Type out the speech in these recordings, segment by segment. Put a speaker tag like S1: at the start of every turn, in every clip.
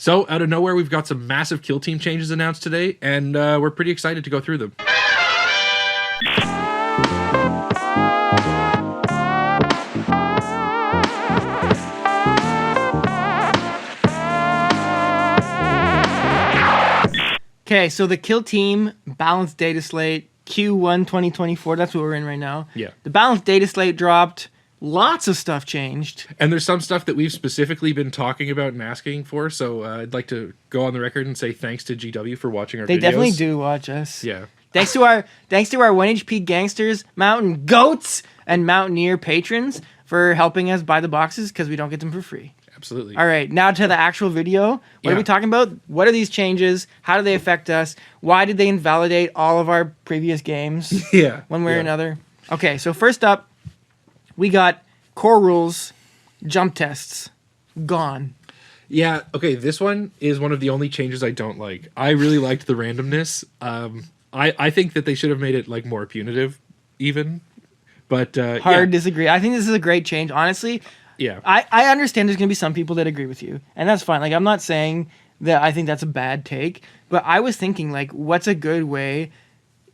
S1: So out of nowhere, we've got some massive kill team changes announced today, and we're pretty excited to go through them.
S2: Okay, so the kill team, Balance Dataslate, Q1 2024, that's what we're in right now.
S1: Yeah.
S2: The Balance Dataslate dropped. Lots of stuff changed.
S1: And there's some stuff that we've specifically been talking about and asking for, so I'd like to go on the record and say thanks to GW for watching our videos.
S2: They definitely do watch us.
S1: Yeah.
S2: Thanks to our 1 HP gangsters, mountain goats, and mountaineer patrons for helping us buy the boxes because we don't get them for free.
S1: Absolutely.
S2: All right, now to the actual video. What are we talking about? What are these changes? How do they affect us? Why did they invalidate all of our previous games? One way or another. Okay, so first up, we got core rules, jump tests, gone.
S1: Yeah, okay, this one is one of the only changes I don't like. I really liked the randomness. I think that they should have made it like more punitive, even. But
S2: hard disagree. I think this is a great change, honestly.
S1: Yeah.
S2: I understand there's going to be some people that agree with you, and that's fine. Like, I'm not saying that I think that's a bad take, but I was thinking, like, what's a good way,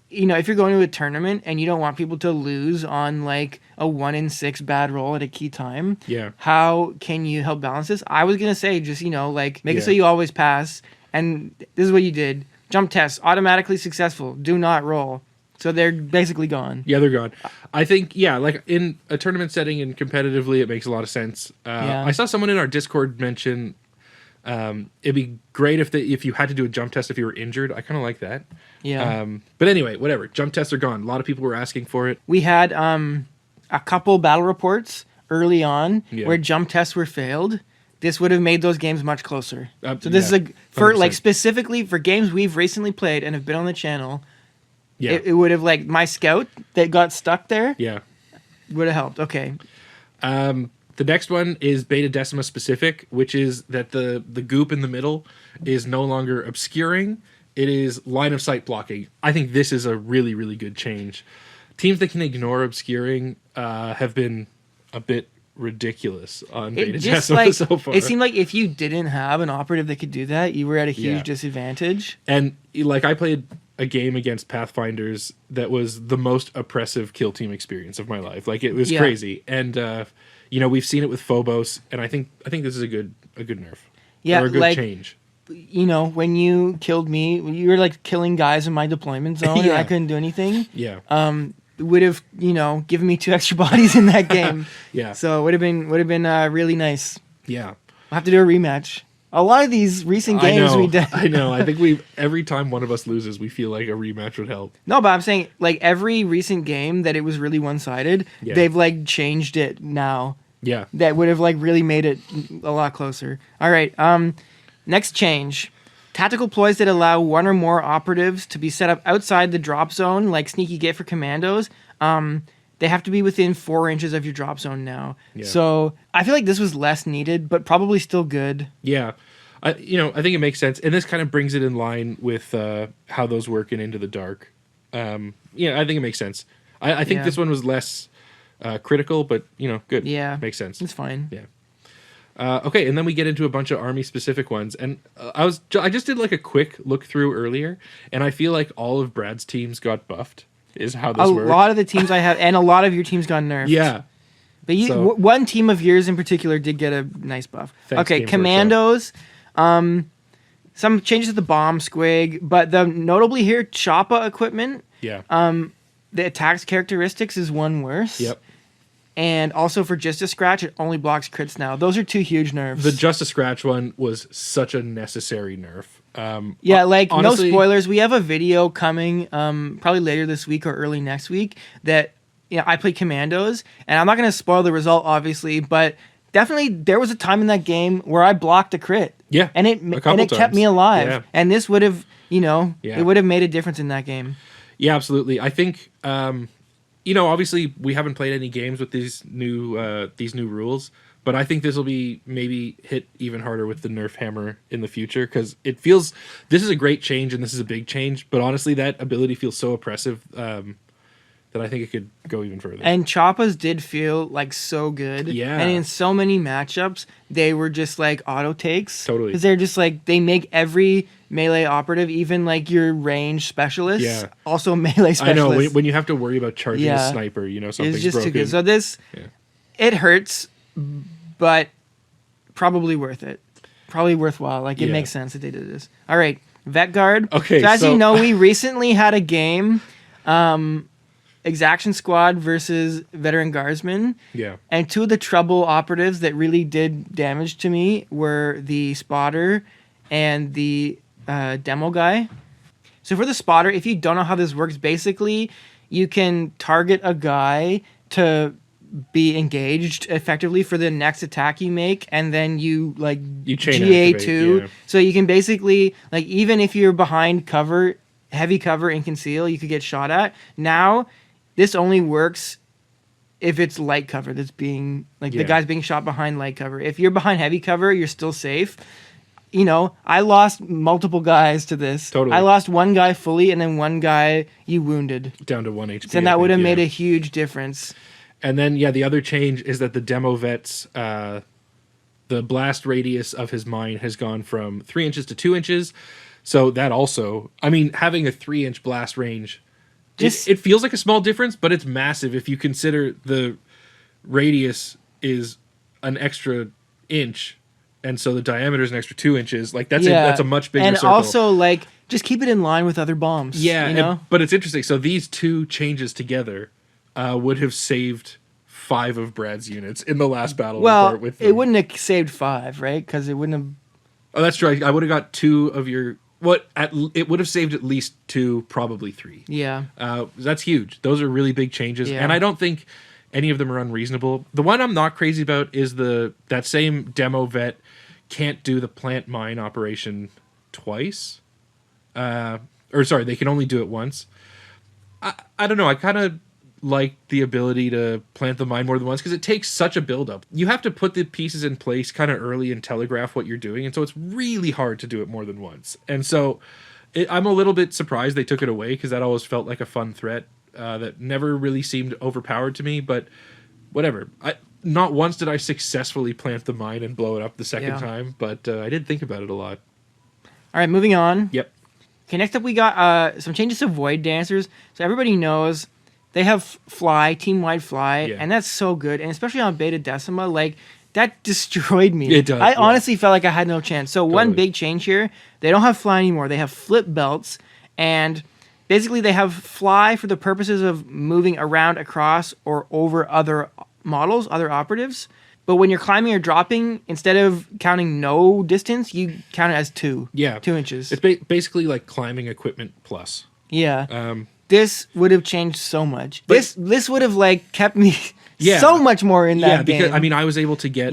S2: if you're going to a tournament and you don't want people to lose on, like, a 1 in 6 bad roll at a key time, how can you help balance this? I was going to say just, make it so you always pass, and this is what you did. Jump tests, automatically successful, do not roll. So they're basically gone.
S1: Yeah, they're gone. I think, like in a tournament setting and competitively, it makes a lot of sense. I saw someone in our Discord mention it'd be great if you had to do a jump test if you were injured. I kind of like that.
S2: Yeah.
S1: But anyway, whatever. Jump tests are gone. A lot of people were asking for it.
S2: We had a couple battle reports early on where jump tests were failed. This would have made those games much closer. So this is specifically for games we've recently played and have been on the channel. Yeah. It would have, like, my scout that got stuck there. Yeah. Would have helped. Okay.
S1: The next one is Beta Decima specific, which is that the goop in the middle is no longer obscuring. It is line of sight blocking. I think this is a really, really good change. Teams that can ignore obscuring have been a bit ridiculous on Beta Decima so far.
S2: It seemed like if you didn't have an operative that could do that, you were at a huge disadvantage.
S1: And, like, I played a game against Pathfinders that was the most oppressive kill team experience of my life. Like, it was crazy. And we've seen it with Phobos, and I think this is a good nerf.
S2: Yeah,
S1: or a good change.
S2: When you killed me, you were like killing guys in my deployment zone and I couldn't do anything.
S1: Yeah.
S2: Would have, given me 2 extra bodies in that game.
S1: Yeah.
S2: So it would have been really nice.
S1: Yeah.
S2: We'll have to do a rematch. A lot of these recent games we did.
S1: I know. I think every time one of us loses, we feel like a rematch would help.
S2: No, but I'm saying, like, every recent game that it was really one-sided, they've, like, changed it now.
S1: Yeah.
S2: That would have, like, really made it a lot closer. All right. Next change. Tactical ploys that allow 1 or more operatives to be set up outside the drop zone, like Sneaky Gate for Commandos, they have to be within 4 inches of your drop zone now. Yeah. So I feel like this was less needed, but probably still good.
S1: Yeah. I think it makes sense. And this kind of brings it in line with how those work in Into the Dark. I think it makes sense. I think this one was less critical, but, good.
S2: Yeah.
S1: Makes sense.
S2: It's fine.
S1: Yeah. Okay, and then we get into a bunch of army-specific ones. And I just did, like, a quick look through earlier, and I feel like all of Brad's teams got buffed. Is how this works.
S2: A lot of the teams I have, and a lot of your teams got nerfed.
S1: Yeah.
S2: But one team of yours in particular did get a nice buff.
S1: Thanks,
S2: okay, Commandos. Some changes to the bomb squig, but notably here, Choppa equipment.
S1: Yeah.
S2: The attacks characteristics is one worse.
S1: Yep.
S2: And also for Just a Scratch, it only blocks crits now. Those are 2 huge nerfs.
S1: The Just a Scratch one was such a necessary nerf.
S2: Honestly, no spoilers. We have a video coming probably later this week or early next week that I played Commandos, and I'm not going to spoil the result, obviously, but definitely there was a time in that game where I blocked a crit.
S1: Yeah,
S2: and it kept me alive. Yeah. And this would have, it would have made a difference in that game.
S1: Yeah, absolutely. I think, obviously we haven't played any games with these new rules. But I think this will be maybe hit even harder with the nerf hammer in the future because it feels this is a great change and this is a big change. But honestly, that ability feels so oppressive that then I think it could go even further.
S2: And Choppas did feel like so good.
S1: Yeah.
S2: And in so many matchups, they were just like auto takes.
S1: Totally.
S2: Because they're just like, they make every melee operative, even like your range specialists, also melee specialists.
S1: I know, when you have to worry about charging a sniper, something's
S2: it's just
S1: broken.
S2: too good. So this, it hurts, but probably worth it. Probably worthwhile. Like, it makes sense that they did this. All right, Vet Guard.
S1: Okay,
S2: so as you know, we recently had a game, Exaction Squad versus Veteran Guardsman.
S1: Yeah.
S2: And two of the trouble operatives that really did damage to me were the Spotter and the Demo guy. So for the Spotter, if you don't know how this works, basically you can target a guy to be engaged effectively for the next attack you make, and then you
S1: chain
S2: GA2.
S1: activate,
S2: So you can basically, like, even if you're behind cover, heavy cover and conceal, you could get shot at. Now, this only works if it's light cover that's being, the guy's being shot behind light cover. If you're behind heavy cover, you're still safe. I lost multiple guys to this.
S1: Totally.
S2: I lost one guy fully, and then one guy you wounded.
S1: Down to 1 HP.
S2: So that would have made a huge difference.
S1: And then, the other change is that the demo vet's, the blast radius of his mine has gone from 3 inches to 2 inches. So that also, having a 3-inch blast range, it feels like a small difference, but it's massive if you consider the radius is an extra inch, and so the diameter is an extra 2 inches. Like, that's a much bigger circle.
S2: And also, just keep it in line with other bombs.
S1: Yeah, but it's interesting. So these two changes together would have saved 5 of Brad's units in the last battle.
S2: Well,
S1: with
S2: it wouldn't have saved 5, right? Because it wouldn't have...
S1: Oh, that's true. I would have got 2 of your... it would have saved at least 2, probably 3.
S2: Yeah.
S1: That's huge. Those are really big changes.
S2: Yeah.
S1: And I don't think any of them are unreasonable. The one I'm not crazy about is that same demo vet can't do the plant mine operation twice. They can only do it once. I don't know. I kind of like the ability to plant the mine more than once because it takes such a build-up. You have to put the pieces in place kind of early and telegraph what you're doing, and so it's really hard to do it more than once. And so I'm a little bit surprised they took it away because that always felt like a fun threat that never really seemed overpowered to me, but whatever. Not once did I successfully plant the mine and blow it up the second time, but I did think about it a lot.
S2: All right, moving on.
S1: Yep.
S2: Okay, next up we got some changes to Void Dancers. So everybody knows they have fly, team-wide fly, and that's so good. And especially on Beta Decima, that destroyed me.
S1: It does.
S2: I honestly felt like I had no chance. So one big change here, they don't have fly anymore. They have flip belts, and basically they have fly for the purposes of moving around, across, or over other models, other operatives. But when you're climbing or dropping, instead of counting no distance, you count it as 2. Yeah. 2 inches.
S1: It's basically like climbing equipment plus.
S2: Yeah. This would have changed so much. This would have kept me so much more in that game.
S1: Yeah, because I was able to get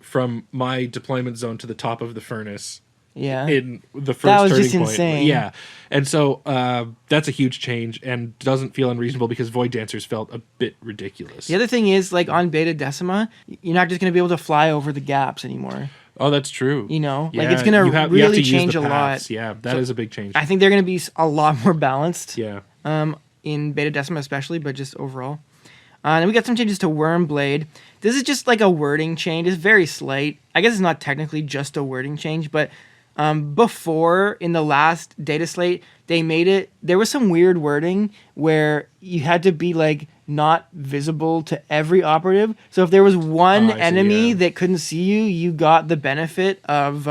S1: from my deployment zone to the top of the furnace.
S2: Yeah.
S1: In the first
S2: that was
S1: turning
S2: just
S1: point.
S2: Insane.
S1: Yeah. And so that's a huge change and doesn't feel unreasonable because Void Dancers felt a bit ridiculous.
S2: The other thing is, on Beta Decima, you're not just going to be able to fly over the gaps anymore.
S1: Oh, that's true.
S2: It's going to really change a lot.
S1: Yeah, that is a big change.
S2: I think they're going to be a lot more balanced.
S1: Yeah.
S2: In Beta Decima especially, but just overall. Then we got some changes to Wormblade. This is just a wording change. It's very slight. I guess it's not technically just a wording change, but before, in the last data slate, they made it... There was some weird wording where you had to be, not visible to every operative. So if there was one enemy that couldn't see you, you got the benefit of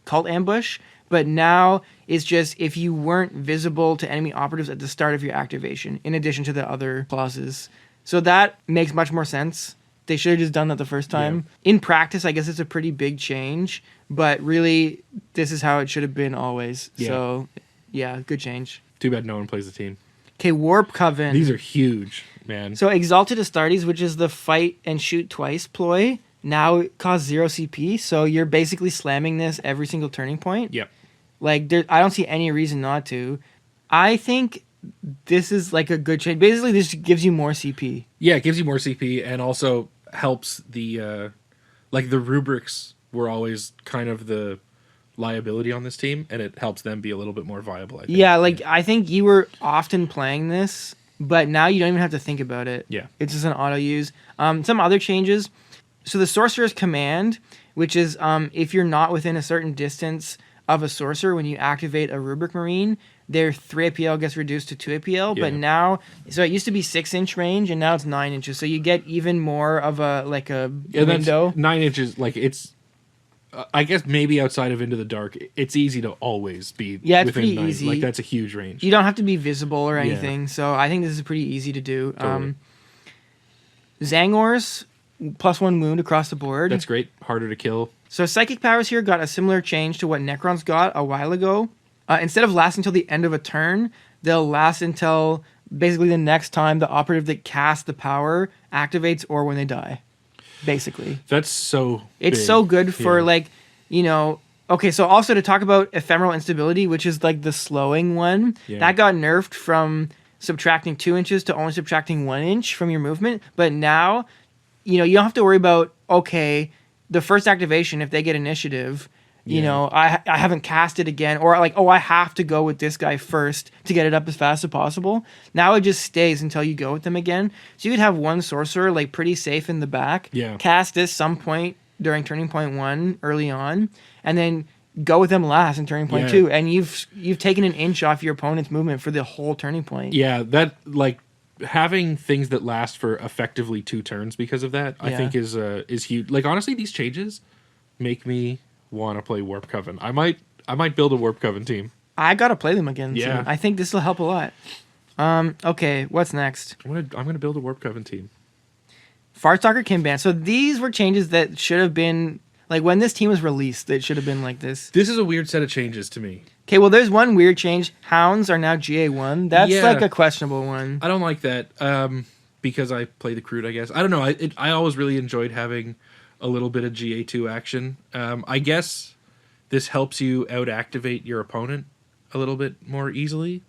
S2: Cult Ambush. But now it's just if you weren't visible to enemy operatives at the start of your activation, in addition to the other clauses. So that makes much more sense. They should have just done that the first time. Yeah. In practice, I guess it's a pretty big change, but really, this is how it should have been always. Yeah. So, yeah, good change.
S1: Too bad no one plays the team.
S2: Okay, Warpcoven.
S1: These are huge, man.
S2: So Exalted Astartes, which is the fight and shoot twice ploy, now it costs 0 CP, so you're basically slamming this every single turning point.
S1: Yep.
S2: I don't see any reason not to. I think this is a good change. Basically, this gives you more CP.
S1: Yeah, it gives you more CP and also helps the the rubrics were always kind of the liability on this team, and it helps them be a little bit more viable, I think.
S2: Yeah, I think you were often playing this but now you don't even have to think about it.
S1: Yeah.
S2: It's just an auto use. Some other changes. So the Sorcerer's Command, which is if you're not within a certain distance of a sorcerer when you activate a Rubric Marine, their 3 APL gets reduced to 2 APL.
S1: Yeah.
S2: But now, so it used to be 6-inch range, and now it's 9 inches. So you get even more of a window.
S1: 9 inches, like it's. I guess maybe outside of Into the Dark, it's easy to always be.
S2: Yeah, it's
S1: within
S2: pretty
S1: 9.
S2: easy.
S1: Like that's a huge range.
S2: You don't have to be visible or
S1: Yeah.
S2: anything. So I think this is pretty easy to do.
S1: Totally.
S2: Zangors, +1 wound across the board.
S1: That's great. Harder to kill.
S2: So Psychic Powers here got a similar change to what Necrons got a while ago. Instead of lasting until the end of a turn, they'll last until basically the next time the operative that casts the power activates or when they die. Basically.
S1: That's so.
S2: It's
S1: big.
S2: so good for
S1: Yeah.
S2: Okay, so also to talk about Ephemeral Instability, which is like the slowing one,
S1: Yeah.
S2: that got nerfed from subtracting 2 inches to only subtracting 1 inch from your movement. But now, you don't have to worry about, okay, the first activation, if they get initiative, I haven't cast it again, or like, I have to go with this guy first to get it up as fast as possible. Now it just stays until you go with them again. So you could have one sorcerer like pretty safe in the back,
S1: Yeah.
S2: cast this some point during turning point 1 early on, and then go with them last in turning point 2, and you've taken an inch off your opponent's movement for the whole turning point.
S1: Yeah, that like having things that last for effectively 2 turns because of that, I
S2: Yeah.
S1: think is huge. Like honestly, these changes make me want to play Warpcoven. I might build a Warpcoven team.
S2: I gotta play them again.
S1: Yeah.
S2: Soon. I think this will help a lot. Okay, what's next?
S1: I'm gonna build a Warpcoven team.
S2: Farstalker Kinban. So these were changes that should have been like when this team was released. It should have been like this.
S1: This is a weird set of changes to me.
S2: Okay, well, there's one weird change. Hounds are now GA1. That's
S1: Yeah.
S2: like a questionable one.
S1: I don't like that because I play the Kroot, I guess. I don't know. I always really enjoyed having a little bit of GA2 action. I guess this helps you out-activate your opponent a little bit more easily.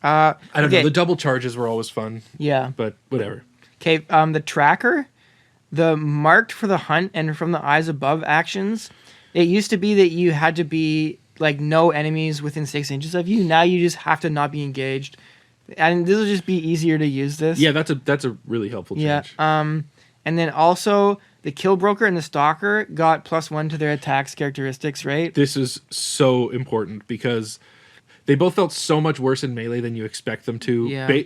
S1: I don't know. The double charges were always fun.
S2: Yeah.
S1: But whatever.
S2: Okay, the tracker, the marked for the hunt and from the eyes above actions, it used to be that you had to be like no enemies within 6 inches of you. Now you just have to not be engaged. And this will just be easier to use this.
S1: Yeah, that's a really helpful change.
S2: Yeah. And then also the Kill Broker and the Stalker got +1 to their attacks characteristics, right?
S1: This is so important because they both felt so much worse in melee than you expect them to.
S2: Yeah.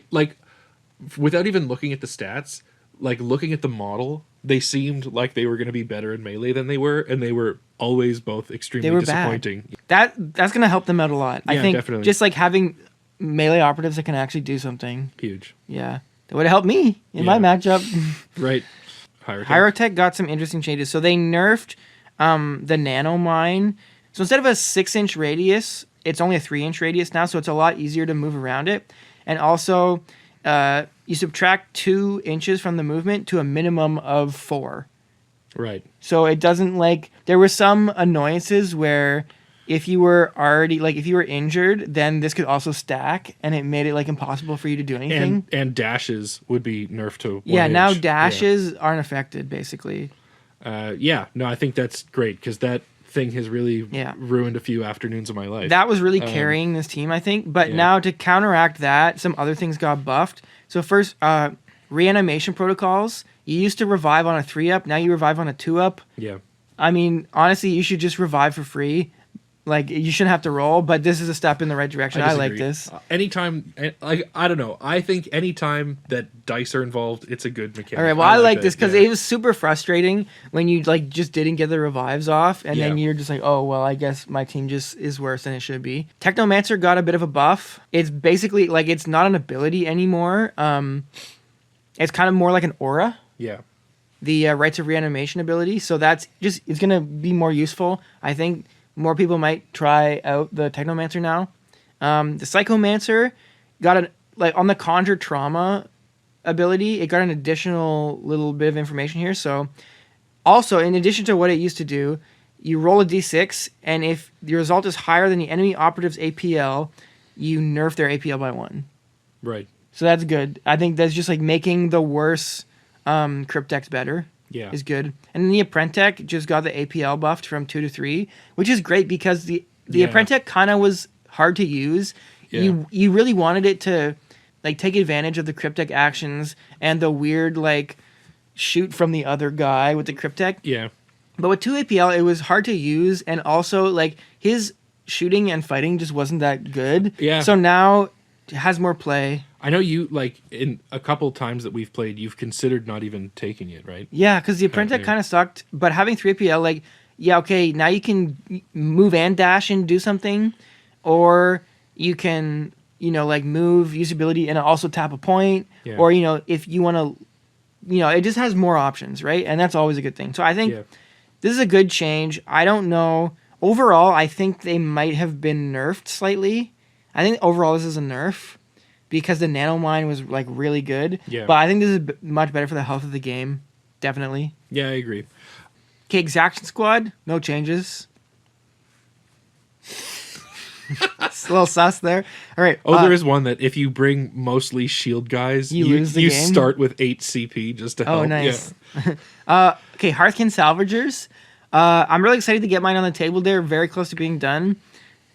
S1: Without even looking at the stats, like looking at the model, they seemed like they were going to be better in melee than they were, and they were always both extremely
S2: They were
S1: disappointing.
S2: That's going to help them out a lot. I
S1: Yeah,
S2: think
S1: definitely.
S2: just like having melee operatives that can actually do something.
S1: Huge.
S2: Yeah. That would have helped me in my
S1: Yeah.
S2: matchup.
S1: Right. Hierotek.
S2: Hierotek got some interesting changes. So they nerfed the nano mine. So instead of a 6-inch radius, it's only a 3-inch radius now, so it's a lot easier to move around it. And also, you subtract 2 inches from the movement to a minimum of 4.
S1: Right.
S2: So it doesn't there were some annoyances where if you were injured, then this could also stack, and it made it impossible for you to do anything.
S1: And dashes would be nerfed to 1
S2: Yeah, now
S1: inch.
S2: dashes aren't affected, basically.
S1: No, I think that's great because that thing has really
S2: Yeah.
S1: ruined a few afternoons of my life.
S2: That was really carrying this team, I think. But
S1: Yeah.
S2: now to counteract that, some other things got buffed. So first, reanimation protocols. You used to revive on a 3-up. Now you revive on a 2-up.
S1: Yeah.
S2: I mean, honestly, you should just revive for free. You shouldn't have to roll, but this is a step in the right direction. I like
S1: disagree.
S2: this.
S1: Anytime, I don't know. I think anytime that dice are involved, it's a good mechanic.
S2: All right, well, I like this
S1: that,
S2: because it was super frustrating when you just didn't get the revives off, and then
S1: Yeah.
S2: you're just like, oh, well, I guess my team just is worse than it should be. Technomancer got a bit of a buff. It's basically it's not an ability anymore. It's kind of more like an aura.
S1: Yeah.
S2: The Rites of Reanimation ability. So it's going to be more useful. I think more people might try out the Technomancer now. The Psychomancer got on the Conjure Trauma ability, it got an additional little bit of information here. So also, in addition to what it used to do, you roll a d6, and if the result is higher than the enemy operative's APL, you nerf their APL by 1.
S1: Right.
S2: So that's good. I think that's just making the worse Cryptex better.
S1: Yeah.
S2: Is good. And then the Apprentech just got the APL buffed from 2 to 3, which is great because the
S1: Yeah.
S2: Apprentech kind of was hard to use.
S1: Yeah.
S2: You really wanted it to like take advantage of the cryptech actions and the weird like shoot from the other guy with the cryptech.
S1: Yeah.
S2: But with 2 APL, it was hard to use, and also like his shooting and fighting just wasn't that good.
S1: Yeah.
S2: So now it has more play.
S1: I know you, like, in a couple times that we've played, you've considered not even taking it, right?
S2: Yeah, because the Apprentice kind of sucked. But having 3 APL, like, yeah, okay, now you can move and dash and do something, or you can, you know, like move, use ability, and also tap a point,
S1: Yeah.
S2: or, you know, if you want to, you know, it just has more options, right? And that's always a good thing. So I think this is a good change. I don't know. Overall, I think they might have been nerfed slightly. I think overall this is a nerf because the nanomine was like really good.
S1: Yeah.
S2: But I think this is much better for the health of the game. Definitely.
S1: Yeah, I agree.
S2: Okay, Exaction Squad, no changes. It's a little sus there. All right.
S1: Oh, there is one that if you bring mostly shield guys,
S2: You lose the
S1: you
S2: game?
S1: start with 8 CP just to help.
S2: Oh, nice.
S1: Yeah.
S2: Okay, Hearthkin Salvagers. I'm really excited to get mine on the table. They're very close to being done.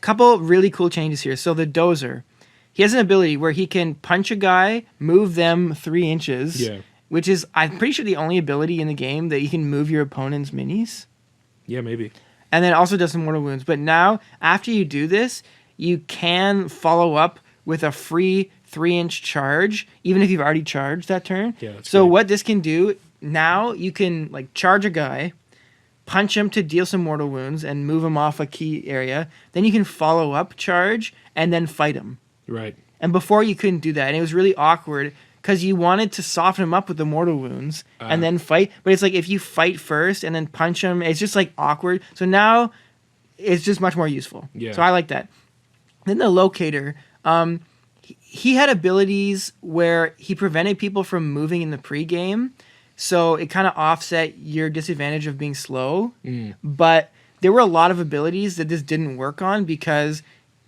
S2: Couple really cool changes here. So the Dozer, he has an ability where he can punch a guy, move them 3 inches,
S1: Yeah.
S2: which is, I'm pretty sure, the only ability in the game that you can move your opponent's minis.
S1: Yeah, maybe.
S2: And then also does some mortal wounds. But now, after you do this, you can follow up with a free 3-inch charge, even if you've already charged that turn.
S1: Yeah, that's
S2: so
S1: great.
S2: what this can do, now you can like charge a guy, punch him to deal some mortal wounds, and move him off a key area. Then you can follow up, charge, and then fight him.
S1: Right.
S2: And before you couldn't do that. And it was really awkward because you wanted to soften him up with the mortal wounds and then fight. But it's like if you fight first and then punch him, it's just like awkward. So now it's just much more useful.
S1: Yeah.
S2: So I like that. Then the Locator, he had abilities where he prevented people from moving in the pregame. So it kind of offset your disadvantage of being slow. But there were a lot of abilities that this didn't work on because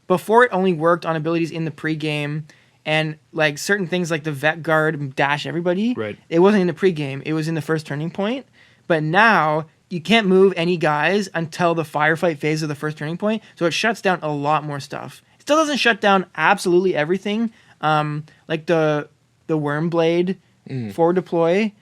S2: before it only worked on abilities in the pregame and like certain things like the Vet Guard dash everybody.
S1: Right.
S2: It wasn't in the pregame. It was in the first turning point. But now you can't move any guys until the firefight phase of the first turning point. So it shuts down a lot more stuff. It still doesn't shut down absolutely everything. Like the Wormblade forward deploy,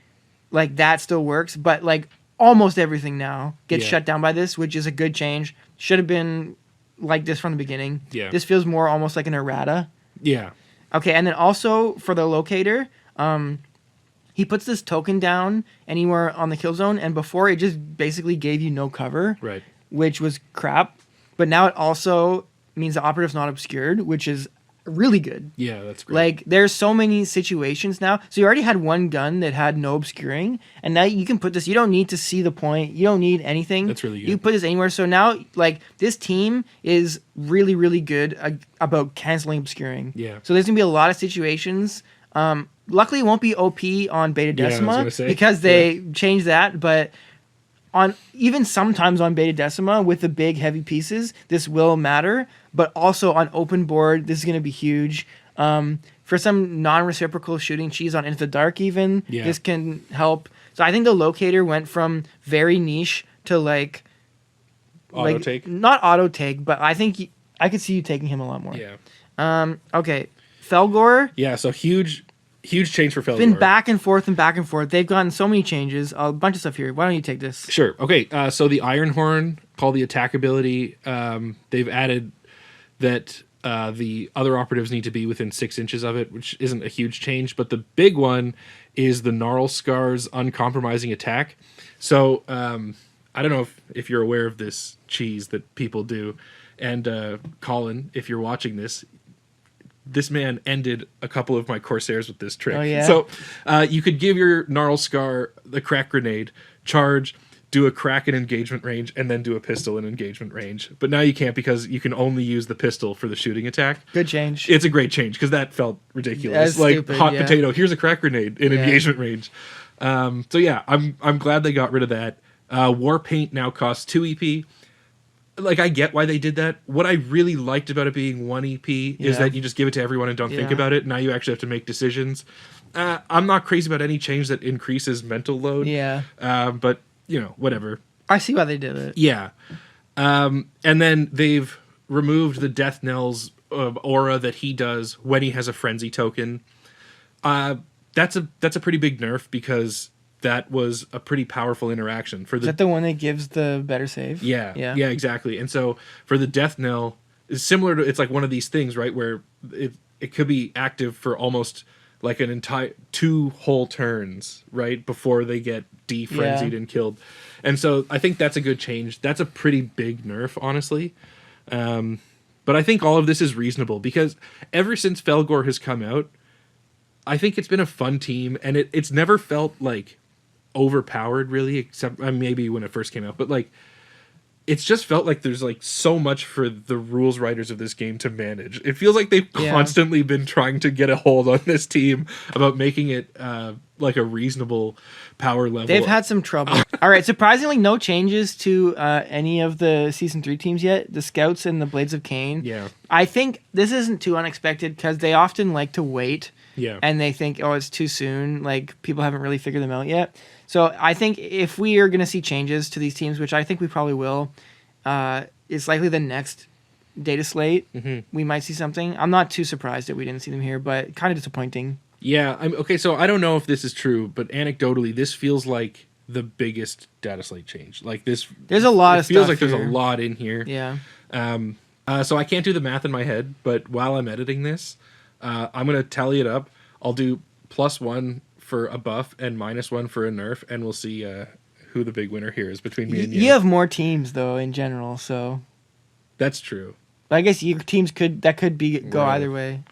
S2: like that still works. But like almost everything now gets shut down by this, which is a good change. Should have been like this from the beginning.
S1: Yeah.
S2: This feels more almost like an errata.
S1: Yeah.
S2: Okay, and then also for the Locator, he puts this token down anywhere on the kill zone, and before it just basically gave you no cover,
S1: Right.
S2: which was crap. But now it also means the operative's not obscured, which is really good.
S1: Yeah, that's great.
S2: Like, there's so many situations now. So you already had one gun that had no obscuring, and now you can put this. You don't need to see the point. You don't need anything.
S1: That's really good.
S2: You put this anywhere. So now, like, this team is really, really good about canceling obscuring.
S1: Yeah.
S2: So there's going to be a lot of situations. Luckily, it won't be OP on Beta
S1: Yeah, I was
S2: Decima
S1: gonna say.
S2: because they changed that, but on even sometimes on Beta Decima with the big heavy pieces, this will matter. But also on open board, this is going to be huge. For some non-reciprocal shooting cheese on Into the Dark even, this can help. So I think the Locator went from very niche to like...
S1: Auto take?
S2: Not auto take, but I think I could see you taking him a lot more.
S1: Yeah.
S2: Okay. Fellgor.
S1: Yeah, so huge change for Fellgor.
S2: Been back and forth and back and forth. They've gotten so many changes. A bunch of stuff here. Why don't you take this?
S1: Sure. Okay, so the Iron Horn, called the attack ability, they've added that the other operatives need to be within 6 inches of it, which isn't a huge change. But the big one is the Gnarl Scar's uncompromising attack. So I don't know if you're aware of this cheese that people do. And Colin, if you're watching this man ended a couple of my Corsairs with this trick.
S2: Oh, yeah?
S1: So you could give your Gnarl Scar the crack grenade, charge, do a crack in engagement range, and then do a pistol in engagement range. But now you can't because you can only use the pistol for the shooting attack.
S2: Good change.
S1: It's a great change because that felt ridiculous.
S2: That's
S1: Like
S2: stupid,
S1: hot
S2: yeah.
S1: potato, here's a crack grenade in engagement range. So yeah, I'm glad they got rid of that. War Paint now costs 2 EP. Like, I get why they did that. What I really liked about it being 1 EP is that you just give it to everyone and don't think about it. Now you actually have to make decisions. I'm not crazy about any change that increases mental load.
S2: Yeah.
S1: But, you know, whatever.
S2: I see why they did it.
S1: Yeah. And then they've removed the Death Knells aura that he does when he has a frenzy token. That's a pretty big nerf because that was a pretty powerful interaction for
S2: Is that the one that gives the better save?
S1: Yeah, exactly. And so for the death knell, it's similar to, it's like one of these things, right, where it could be active for almost like an entire 2 whole turns, right, before they get defrenzied and killed. And so I think that's a good change. That's a pretty big nerf, honestly. But I think all of this is reasonable because ever since Fellgor has come out, I think it's been a fun team, and it's never felt like overpowered really, except maybe when it first came out. But like, it's just felt like there's like so much for the rules writers of this game to manage. It feels like they've constantly been trying to get a hold on this team about making it like a reasonable power level.
S2: They've had some trouble. All right, surprisingly, no changes to any of the Season 3 teams yet. The Scouts and the Blades of Cain.
S1: Yeah.
S2: I think this isn't too unexpected because they often like to wait.
S1: Yeah.
S2: And they think, oh, it's too soon. Like, people haven't really figured them out yet. So I think if we are going to see changes to these teams, which I think we probably will, it's likely the next data slate. We might see something. I'm not too surprised that we didn't see them here, but kind of disappointing.
S1: Yeah. Okay, so I don't know if this is true, but anecdotally, this feels like the biggest data slate change. Like this,
S2: there's a lot of stuff.
S1: It feels like
S2: here.
S1: there's a lot in here.
S2: Yeah.
S1: So I can't do the math in my head, but while I'm editing this, I'm going to tally it up. I'll do +1 for a buff and -1 for a nerf, and we'll see who the big winner here is between me and you.
S2: You have more teams, though, in general, so...
S1: That's true.
S2: But I guess your teams go
S1: Right.
S2: either way.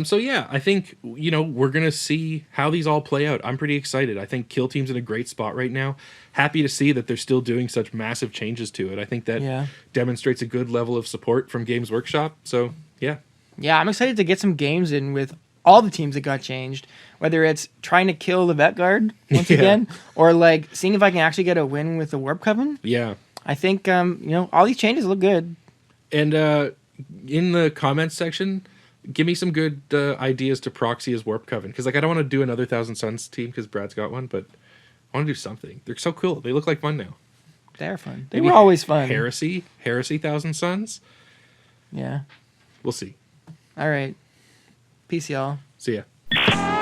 S1: So yeah, I think, we're going to see how these all play out. I'm pretty excited. I think Kill Team's in a great spot right now. Happy to see that they're still doing such massive changes to it. I think that demonstrates a good level of support from Games Workshop. So, yeah.
S2: Yeah, I'm excited to get some games in with all the teams that got changed. Whether it's trying to kill the Vet Guard once again, or like seeing if I can actually get a win with the Warpcoven.
S1: Yeah.
S2: I think, all these changes look good.
S1: And in the comments section, give me some good ideas to proxy as Warpcoven. Because I don't want to do another Thousand Suns team because Brad's got one, but I want to do something. They're so cool. They look like fun now.
S2: They're fun. They were always fun.
S1: Heresy Thousand Suns.
S2: Yeah.
S1: We'll see.
S2: All right. Peace, y'all.
S1: See ya.